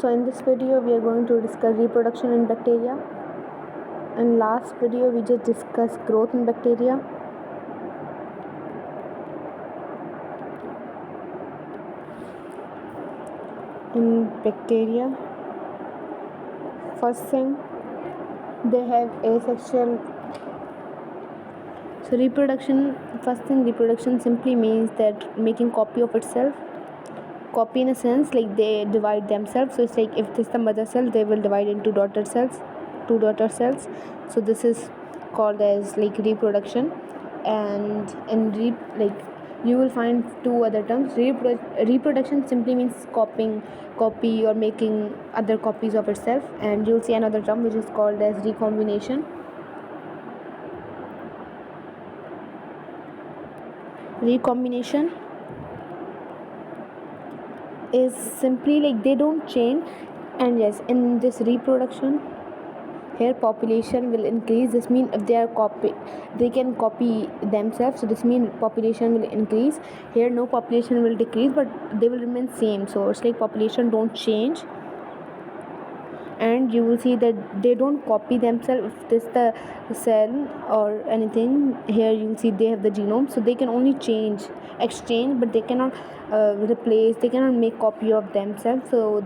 So in this video we are going to discuss reproduction in bacteria. In last video we just discussed growth in bacteria. In bacteria, first thing, they have asexual. So reproduction simply means that making copy of itself. Copy in a sense like they divide themselves. So it's like if this is the mother cell, they will divide into two daughter cells. So this is called as like reproduction. And in you will find two other terms. Reproduction simply means copy or making other copies of itself, and you'll see another term which is called as recombination. Recombination is simply like they don't change, and yes, in this reproduction here population will increase. This means if they can copy themselves, so this means population will increase. Here no population will decrease, but they will remain same. So it's like population don't change, and you will see that they don't copy themselves. If this the cell or anything, here you will see they have the genome, so they can only exchange, but they cannot replace, they cannot make copy of themselves. So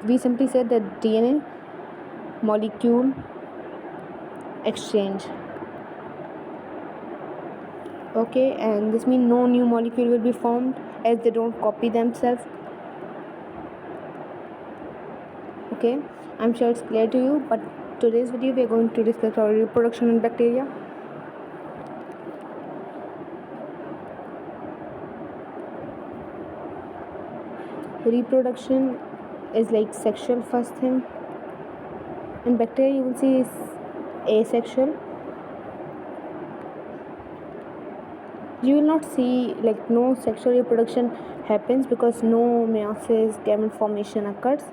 we simply said that DNA molecule exchange. Okay, and this means no new molecule will be formed as they don't copy themselves. Okay, I'm sure it's clear to you, but today's video we are going to discuss about reproduction in bacteria. Reproduction is like sexual first thing. In bacteria you will see is asexual. You will not see like no sexual reproduction happens because no meiosis, gamete formation occurs.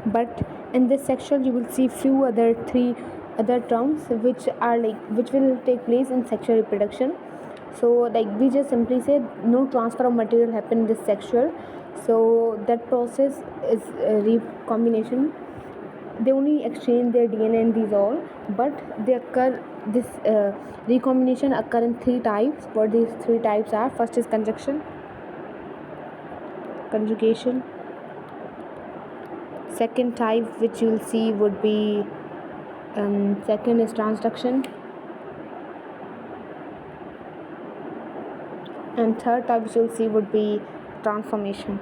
But in this section you will see three other terms which will take place in sexual reproduction. So like we just simply said no transfer of material happen in this sexual, so that process is recombination. They only exchange their DNA and these all, but this recombination occur in three types. What these three types are: first is conjugation, second type which you will see would be second is transduction, and third type which you will see would be transformation.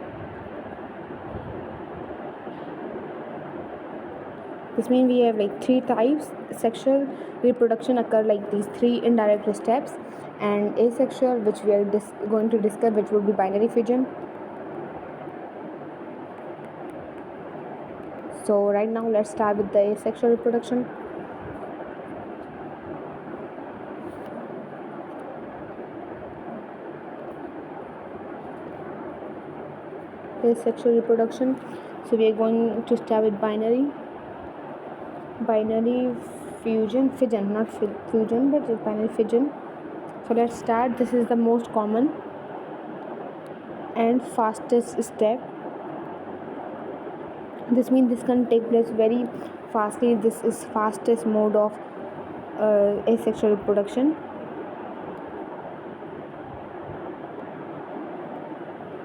This means we have like three types. Sexual reproduction occur like these three indirect steps, and asexual, which we are going to discuss, which would be binary fission. So right now let's start with the asexual reproduction. Asexual reproduction. So we are going to start with binary fission, not fusion, but it's binary fission. So let's start. This is the most common and fastest step. This means this can take place very fastly. This is fastest mode of asexual reproduction.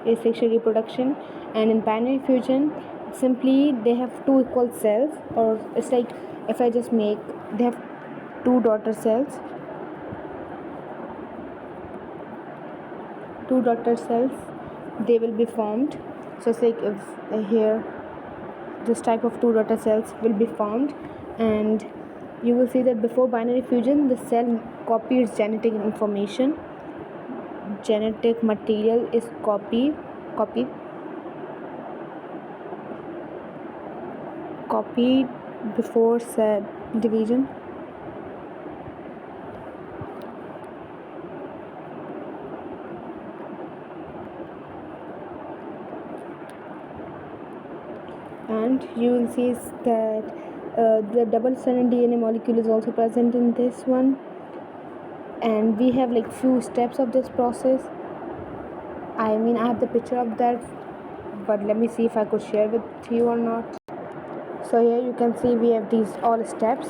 Asexual reproduction. And in binary fusion, simply they have two equal cells, or it's like if I just make, they have two daughter cells. They will be formed. So it's like if here this type of two daughter cells will be formed, and you will see that before binary fusion the cell copies genetic information. Genetic material is copied before cell division. And you will see that the double-stranded DNA molecule is also present in this one, and we have like few steps of this process. I mean, I have the picture of that, but let me see if I could share with you or not. So here you can see we have these all steps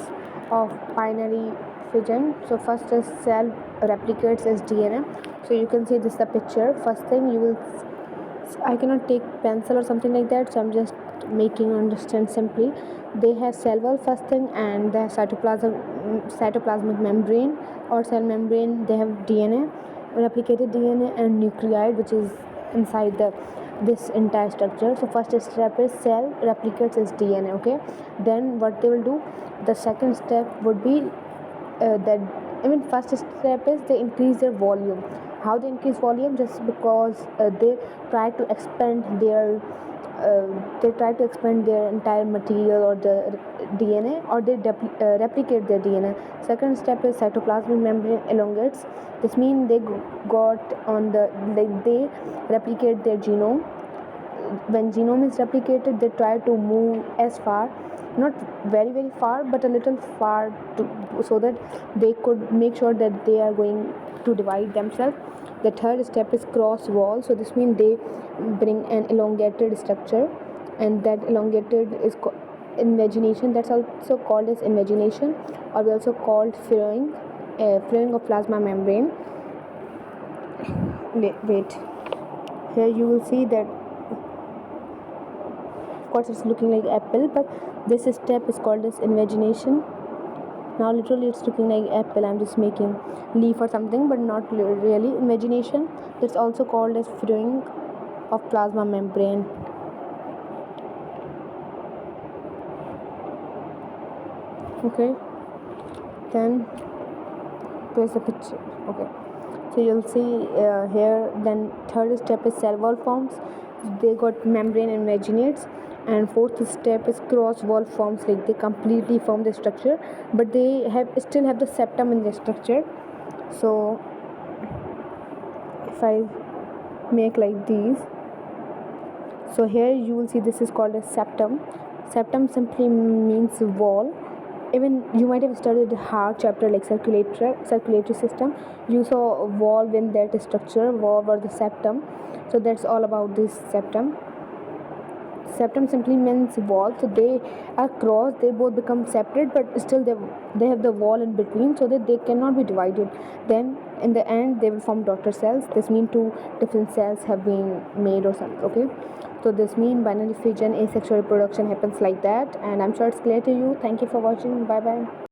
of binary fission. So first is cell replicates as DNA. So you can see this is the picture. First thing you will, I cannot take pencil or something like that, so I'm just making understand simply. They have cell wall first thing, and the cytoplasmic membrane or cell membrane. They have DNA, replicated DNA, and nucleide, which is inside the this entire structure. So first step is cell replicates its DNA. Okay, then what they will do, the second step would be that, I mean, first step is they increase their volume. How they increase volume? Just because they try to expand their entire material or the DNA, or they replicate their DNA. Second step is cytoplasmic membrane elongates. This means they got on the, like, they replicate their genome. When genome is replicated, they try to move as far, not very very far, but a little far, so that they could make sure that they are going to divide themselves. The third step is cross wall. So this means they bring an elongated structure, and that elongated is invagination. That's also called as invagination, or we also called furrowing of plasma membrane. Wait, here you will see that, of course it's looking like apple, but this step is called as invagination. Now literally it's looking like apple, I'm just making leaf or something, but not really. Invagination, that's also called as furrowing of plasma membrane. Okay, then where's the picture? Okay, so you'll see here. Then third step is cell wall forms. They got membrane invaginates. And fourth step is cross wall forms, like they completely form the structure, but they still have the septum in the structure. So if I make like these, so here you will see this is called a septum. Septum simply means wall. Even you might have studied heart chapter, like circulatory system. You saw a valve in that structure, valve or the septum. So that's all about this septum. Septum simply means wall. So they are crossed, they both become separate, but still they have the wall in between, so that they cannot be divided. Then in the end they will form daughter cells. This means two different cells have been made or something. Okay, so this means binary fission, asexual reproduction happens like that, and I'm sure it's clear to you. Thank you for watching. Bye bye.